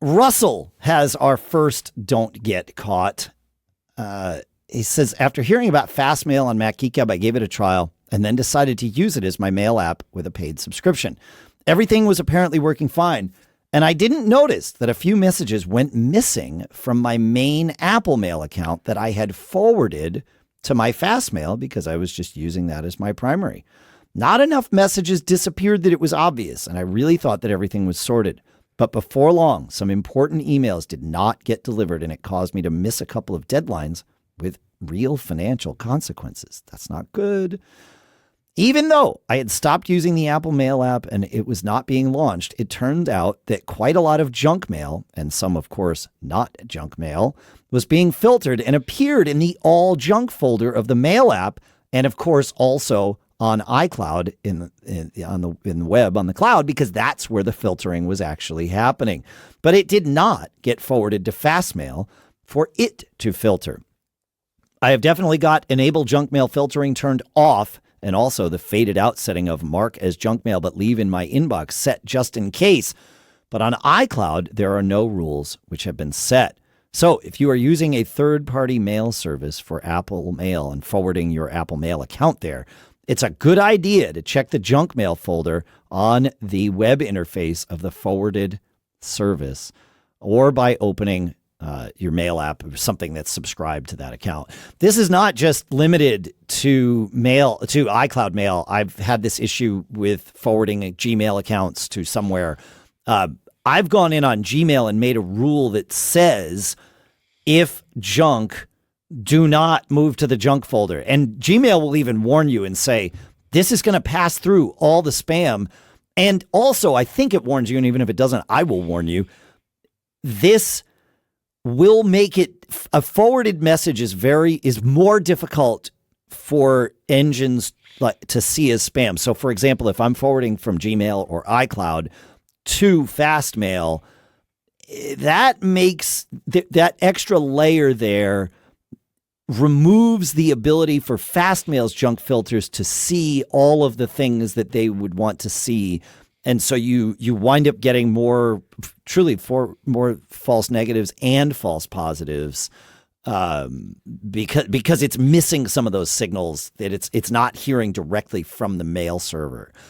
Russell has our first don't get caught. He says, after hearing about Fast Mail on MacGeekGab, I gave it a trial and then decided to use it as my mail app with a paid subscription. Everything was apparently working fine, and I didn't notice that a few messages went missing from my main Apple Mail account that I had forwarded to my Fast Mail because I was just using that as my primary. Not enough messages disappeared that it was obvious, and I really thought that everything was sorted. But before long, some important emails did not get delivered, and it caused me to miss a couple of deadlines with real financial consequences. That's not good. Even though I had stopped using the Apple Mail app and it was not being launched, it turned out that quite a lot of junk mail, and some, of course, not junk mail, was being filtered and appeared in the all junk folder of the Mail app, and of course also on iCloud in the web on the cloud, because that's where the filtering was actually happening. But it did not get forwarded to Fastmail for it to filter. I have definitely got enable junk mail filtering turned off, and also the faded out setting of mark as junk mail but leave in my inbox set just in case. But on iCloud, there are no rules which have been set. So if you are using a third-party mail service for Apple Mail and forwarding your Apple Mail account there, it's a good idea to check the junk mail folder on the web interface of the forwarded service, or by opening your mail app or something that's subscribed to that account. This is not just limited to iCloud Mail. I've had this issue with forwarding Gmail accounts to somewhere. I've gone in on Gmail and made a rule that says if junk, do not move to the junk folder. And Gmail will even warn you and say, this is going to pass through all the spam. And also, I think it warns you, and even if it doesn't, I will warn you, this will make it, a forwarded message is more difficult for engines to see as spam. So for example, if I'm forwarding from Gmail or iCloud to Fastmail, that makes that extra layer there removes the ability for Fastmail's junk filters to see all of the things that they would want to see. And so you wind up getting more false negatives and false positives because it's missing some of those signals that it's not hearing directly from the mail server.